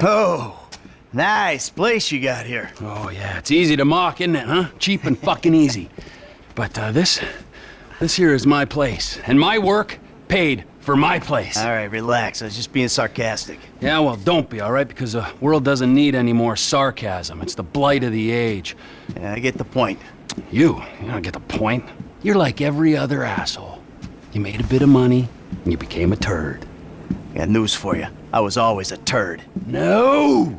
Oh, nice place you got here. Oh, yeah, it's easy to mock, isn't it, huh? Cheap and fucking easy. But this here is my place, and my work paid for my place. All right, relax. I was just being sarcastic. Yeah, well, don't be, all right? Because the world doesn't need any more sarcasm. It's the blight of the age. Yeah, I get the point. You don't get the point. You're like every other asshole. You made a bit of money, and you became a turd. Got news for you. I was always a turd. No!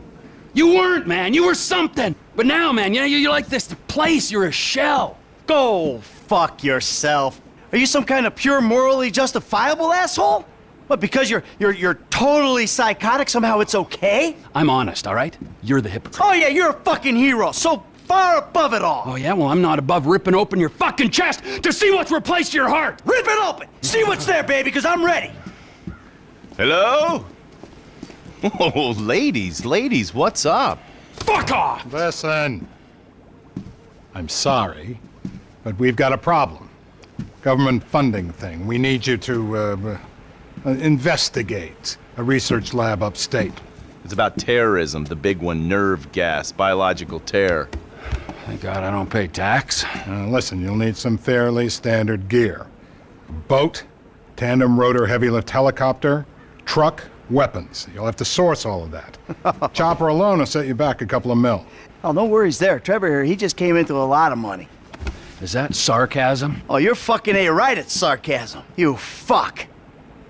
You weren't, man. You were something. But now, man, you're like this place. You're a shell. Go fuck yourself. Are you some kind of pure morally justifiable asshole? What, because you're totally psychotic, somehow it's okay? I'm honest, all right? You're the hypocrite. Oh yeah, you're a fucking hero, so far above it all. Oh yeah? Well, I'm not above ripping open your fucking chest to see what's replaced your heart. Rip it open! See what's there, baby, because I'm ready. Hello? Oh, ladies, what's up? Fuck off! Listen. I'm sorry, but we've got a problem. Government funding thing. We need you to investigate a research lab upstate. It's about terrorism, the big one, nerve gas, biological terror. Thank God I don't pay tax. Listen, you'll need some fairly standard gear. Boat, tandem rotor heavy lift helicopter, truck, weapons. You'll have to source all of that. Chopper alone will set you back a couple of mil. Oh, no worries there. Trevor here, he just came into a lot of money. Is that sarcasm? Oh, you're fucking right at sarcasm. You fuck.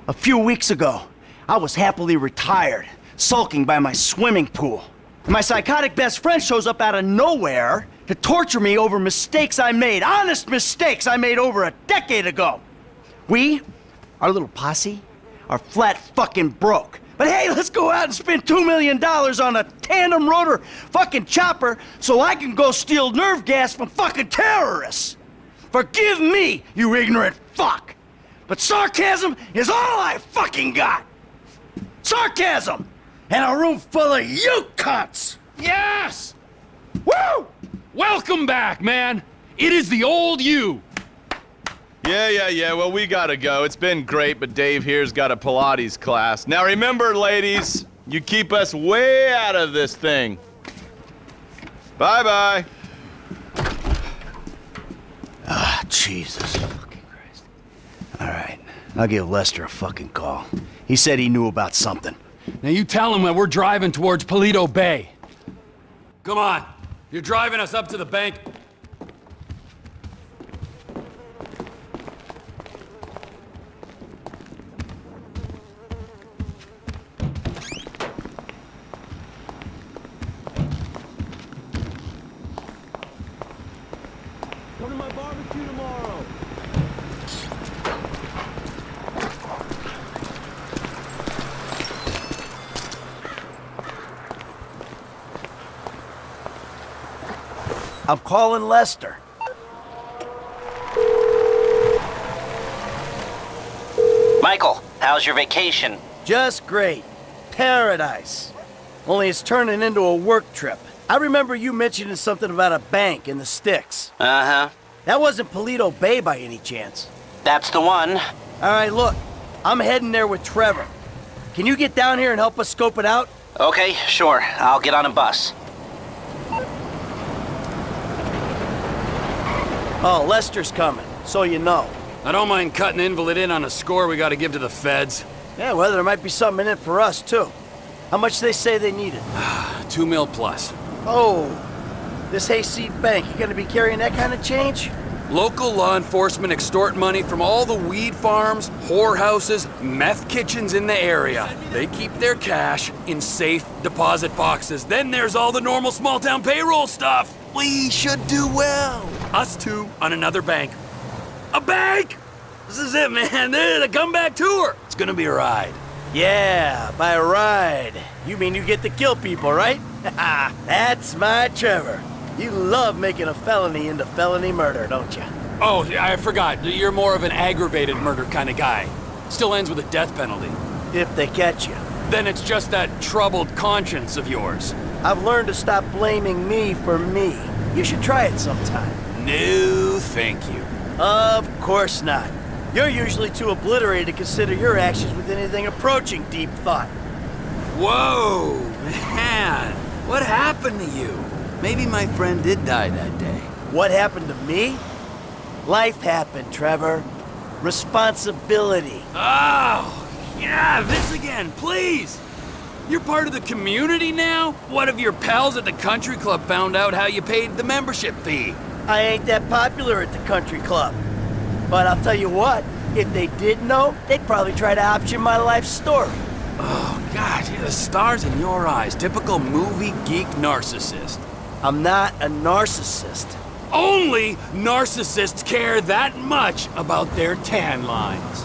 A few weeks ago, I was happily retired, sulking by my swimming pool. And my psychotic best friend shows up out of nowhere to torture me over mistakes I made, honest mistakes I made over a decade ago. We, our little posse, are flat fucking broke. But hey, let's go out and spend $2 million on a tandem rotor fucking chopper so I can go steal nerve gas from fucking terrorists. Forgive me, you ignorant fuck. But sarcasm is all I fucking got. Sarcasm! And a room full of you cunts! Yes! Woo! Welcome back, man. It is the old you. Yeah, well, we gotta go. It's been great, but Dave here's got a Pilates class. Now remember, ladies, you keep us way out of this thing. Bye-bye. Ah, Jesus fucking Christ. All right, I'll give Lester a fucking call. He said he knew about something. Now you tell him that we're driving towards Paleto Bay. Come on. You're driving us up to the bank. Come to my barbecue tomorrow. I'm calling Lester. Michael, how's your vacation? Just great. Paradise. Only it's turning into a work trip. I remember you mentioning something about a bank in the sticks. Uh-huh. That wasn't Paleto Bay by any chance. That's the one. All right, look. I'm heading there with Trevor. Can you get down here and help us scope it out? Okay, sure. I'll get on a bus. Oh, Lester's coming, so you know. I don't mind cutting the invalid in on a score we gotta give to the feds. Yeah, well, there might be something in it for us, too. How much they say they needed? 2 mil plus. Oh, this hayseed bank, you gonna be carrying that kind of change? Local law enforcement extort money from all the weed farms, whorehouses, meth kitchens in the area. They keep their cash in safe deposit boxes. Then there's all the normal small-town payroll stuff. We should do well. Us two on another bank. A bank? This is it, man. The comeback tour. It's gonna be a ride. Yeah, by a ride. You mean you get to kill people, right? That's my Trevor. You love making a felony into felony murder, don't you? Oh, I forgot. You're more of an aggravated murder kind of guy. Still ends with a death penalty. If they catch you. Then it's just that troubled conscience of yours. I've learned to stop blaming me for me. You should try it sometime. No, thank you. Of course not. You're usually too obliterated to consider your actions with anything approaching deep thought. Whoa, man. What happened to you? Maybe my friend did die that day. What happened to me? Life happened, Trevor. Responsibility. Oh, yeah, this again, please. You're part of the community now? What if your pals at the country club found out how you paid the membership fee? I ain't that popular at the country club. But I'll tell you what, if they did know, they'd probably try to option my life story. Oh, God, yeah, the stars in your eyes. Typical movie geek narcissist. I'm not a narcissist. Only narcissists care that much about their tan lines.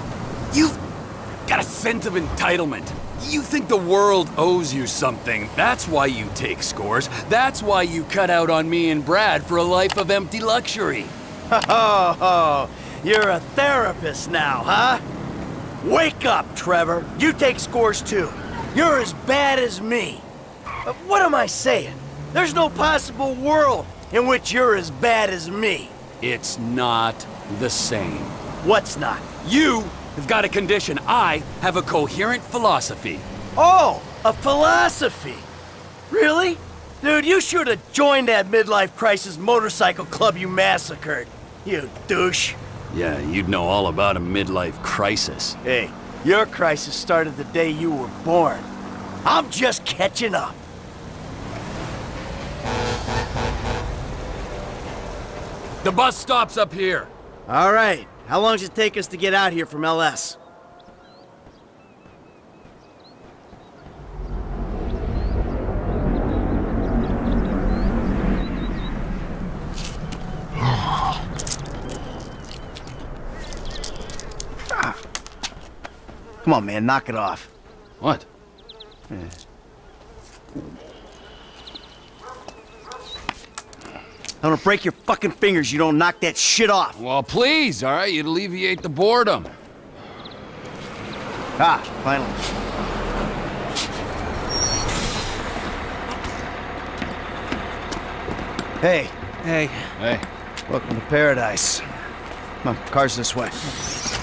You've got a sense of entitlement. You think the world owes you something. That's why you take scores. That's why you cut out on me and Brad for a life of empty luxury. Oh, you're a therapist now, huh? Wake up, Trevor. You take scores too. You're as bad as me. What am I saying? There's no possible world in which you're as bad as me. It's not the same. What's not? You have got a condition. I have a coherent philosophy. Oh, a philosophy. Really? Dude, you should have joined that midlife crisis motorcycle club you massacred. You douche. Yeah, you'd know all about a midlife crisis. Hey, your crisis started the day you were born. I'm just catching up. The bus stops up here. All right. How long does it take us to get out here from LS? Come on, man. Knock it off. What? I'm gonna break your fucking fingers. You don't knock that shit off. Well, please, all right? You'd alleviate the boredom. Ah, finally. Hey. Hey. Hey. Welcome to paradise. Come on, car's this way.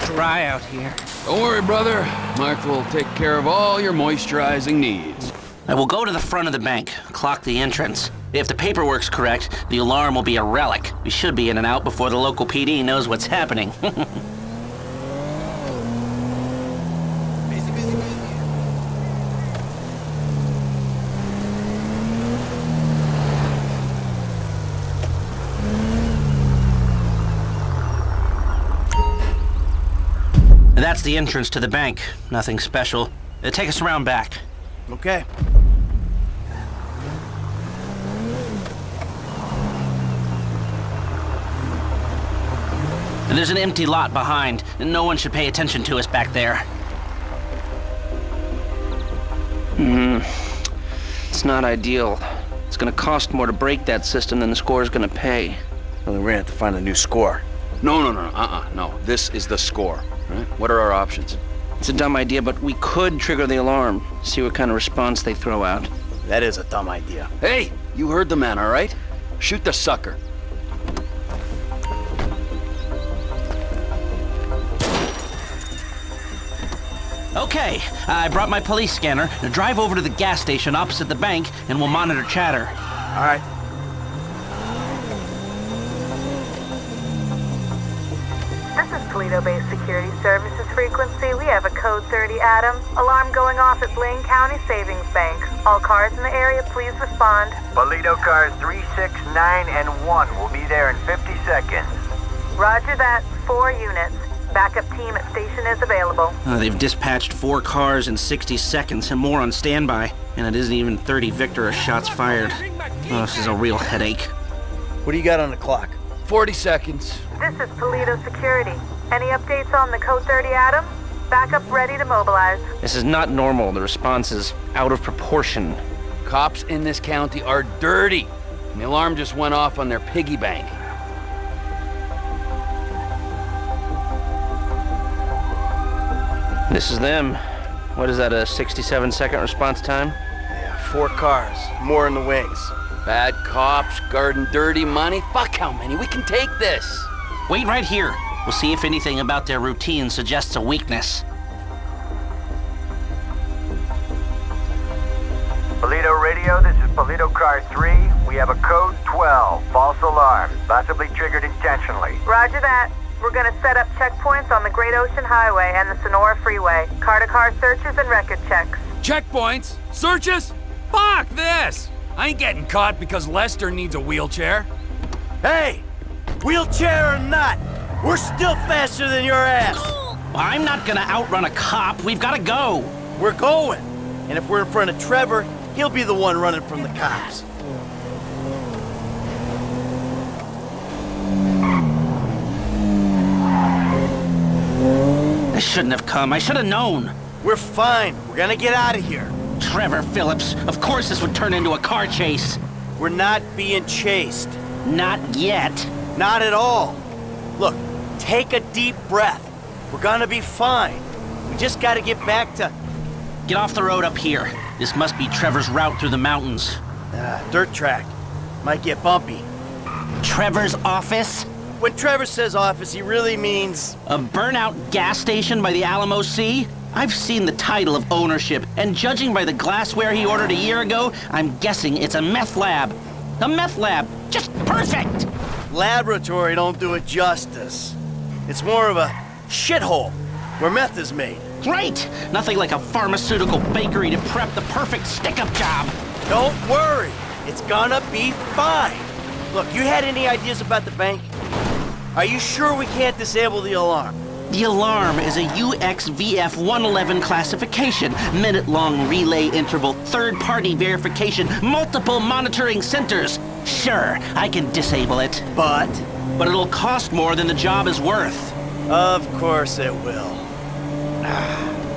Dry out here. Don't worry, brother. Mark will take care of all your moisturizing needs. I will go to the front of the bank, clock the entrance. If the paperwork's correct, the alarm will be a relic. We should be in and out before the local PD knows what's happening. That's the entrance to the bank. Nothing special. Take us around back. Okay. There's an empty lot behind, and no one should pay attention to us back there. It's not ideal. It's gonna cost more to break that system than the score's gonna pay. Well, we're gonna have to find a new score. No. This is the score, right? What are our options? It's a dumb idea, but we could trigger the alarm, see what kind of response they throw out. That is a dumb idea. Hey, you heard the man, all right? Shoot the sucker. Okay, I brought my police scanner. Now drive over to the gas station opposite the bank, and we'll monitor chatter. All right. This is Toledo-based Security Services frequency. We have a code 30 Adam. Alarm going off at Blaine County Savings Bank. All cars in the area, please respond. Toledo cars 3, 6, 9, and 1 will be there in 50 seconds. Roger that. 4 units. Backup team at station is available. They've dispatched 4 cars in 60 seconds and more on standby. And it isn't even 30 Victor shots fired. Oh, this is a real headache. What do you got on the clock? 40 seconds. This is Toledo Security. Any updates on the code 30 Adam? Backup ready to mobilize. This is not normal. The response is out of proportion. Cops in this county are dirty. And the alarm just went off on their piggy bank. This is them. What is that, a 67-second response time? Yeah, 4 cars. More in the wings. Bad cops, guarding dirty money. Fuck how many? We can take this. Wait right here. We'll see if anything about their routine suggests a weakness. radio, this is Polito Car 3. We have a code 12, false alarm, possibly triggered intentionally. Roger that. We're gonna set up checkpoints on the Great Ocean Highway and the Sonora Freeway. Car-to-car searches and record checks. Checkpoints? Searches? Fuck this! I ain't getting caught because Lester needs a wheelchair. Hey! Wheelchair or not, we're still faster than your ass! I'm not gonna outrun a cop. We've gotta go. We're going! And if we're in front of Trevor, he'll be the one running from the cops. I shouldn't have come. I should have known. We're fine. We're gonna get out of here. Trevor Phillips, of course this would turn into a car chase. We're not being chased. Not yet. Not at all. Look, take a deep breath. We're gonna be fine. We just gotta get back to... Get off the road up here. This must be Trevor's route through the mountains. Dirt track. Might get bumpy. Trevor's office? When Trevor says office, he really means... A burnout gas station by the Alamo Sea? I've seen the title of ownership, and judging by the glassware he ordered a year ago, I'm guessing it's a meth lab. A meth lab. Just perfect! Laboratory don't do it justice. It's more of a shithole where meth is made. Great! Nothing like a pharmaceutical bakery to prep the perfect stick-up job. Don't worry. It's gonna be fine. Look, you had any ideas about the bank? Are you sure we can't disable the alarm? The alarm is a UXVF-111 classification, minute-long relay interval, third-party verification, multiple monitoring centers. Sure, I can disable it. But it'll cost more than the job is worth. of course it will.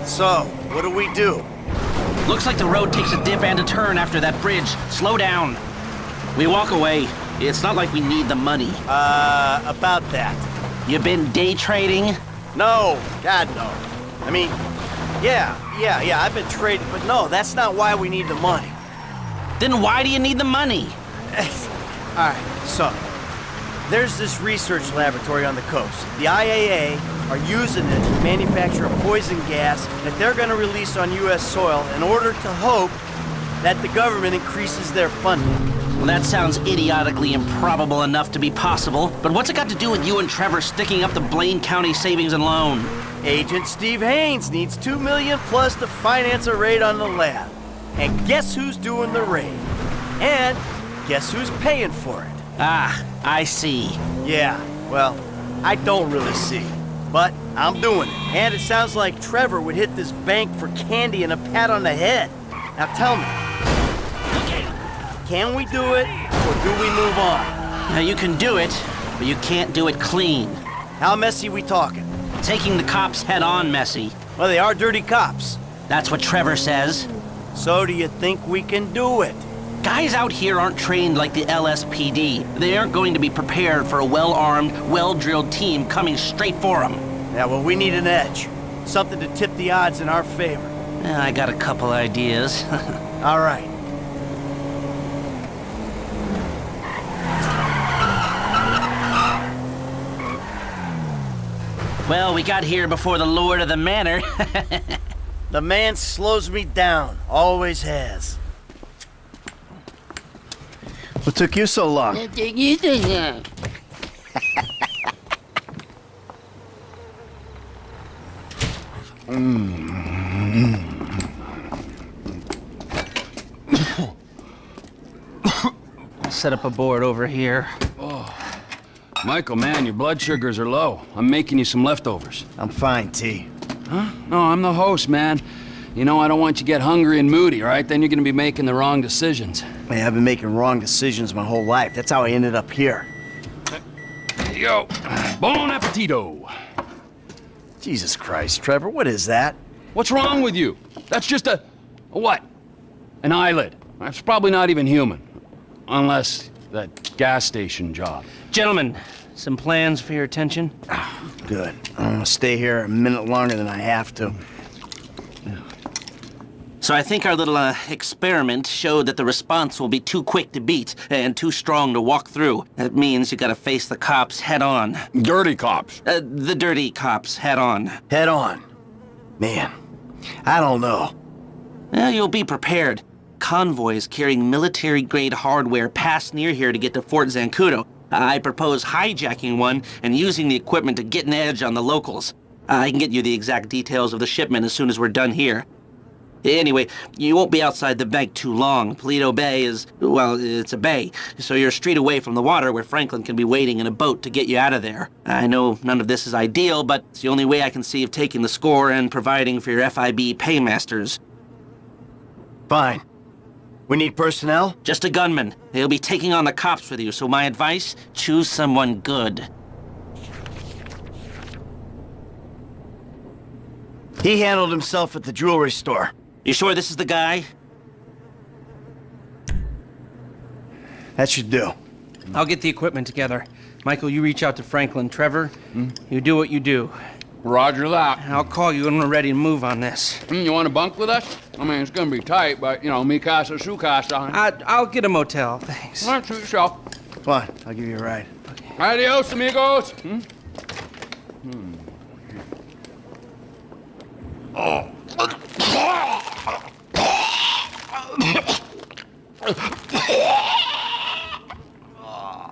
So, what do we do? Looks like the road takes a dip and a turn after that bridge. Slow down. We walk away. It's not like we need the money. About that. You been day trading? No, God, no. I mean, yeah, I've been trading, but no, that's not why we need the money. Then why do you need the money? All right, so, there's this research laboratory on the coast. The IAA are using it to manufacture a poison gas that they're gonna release on U.S. soil in order to hope that the government increases their funding. Well, that sounds idiotically improbable enough to be possible, but what's it got to do with you and Trevor sticking up the Blaine County Savings and Loan? Agent Steve Haynes needs $2 million plus to finance a raid on the lab. And guess who's doing the raid? And guess who's paying for it? Ah, I see. Yeah, well, I don't really see. But I'm doing it. And it sounds like Trevor would hit this bank for candy and a pat on the head. Now tell me, can we do it, or do we move on? Now, you can do it, but you can't do it clean. How messy we talking? Taking the cops head-on messy. Well, they are dirty cops. That's what Trevor says. So do you think we can do it? Guys out here aren't trained like the LSPD. They aren't going to be prepared for a well-armed, well-drilled team coming straight for them. Yeah, well, we need an edge. Something to tip the odds in our favor. I got a couple ideas. All right. Well, we got here before the lord of the manor. The man slows me down. Always has. What took you so long? Set up a board over here. Michael, man, your blood sugars are low. I'm making you some leftovers. I'm fine, T. Huh? No, I'm the host, man. You know, I don't want you to get hungry and moody, all right? Then you're gonna be making the wrong decisions. Hey, I've been making wrong decisions my whole life. That's how I ended up here. There you go. Bon appetito. Jesus Christ, Trevor, what is that? What's wrong with you? That's just a what? An eyelid. That's probably not even human. Unless that gas station job. Gentlemen, some plans for your attention? Good. I'm gonna stay here a minute longer than I have to. So I think our little experiment showed that the response will be too quick to beat and too strong to walk through. That means you gotta face the cops head on. Dirty cops. The dirty cops head on. Head on. Man, I don't know. Well, you'll be prepared. convoys carrying military-grade hardware pass near here to get to Fort Zancudo. I propose hijacking one and using the equipment to get an edge on the locals. I can get you the exact details of the shipment as soon as we're done here. Anyway, you won't be outside the bank too long. Paleto Bay is, well, it's a bay, so you're a street away from the water where Franklin can be waiting in a boat to get you out of there. I know none of this is ideal, but it's the only way I can see of taking the score and providing for your FIB paymasters. Fine. We need personnel? Just a gunman. They'll be taking on the cops with you, so my advice, choose someone good. He handled himself at the jewelry store. You sure this is the guy? That should do. I'll get the equipment together. Michael, you reach out to Franklin. Trevor, you do what you do. Roger that. I'll call you when we're ready to move on this. You want to bunk with us? I mean, it's gonna be tight, but, you know, mi casa, su casa. I'll get a motel, thanks. All right, suit yourself. Come on, I'll give you a ride. Adios, amigos.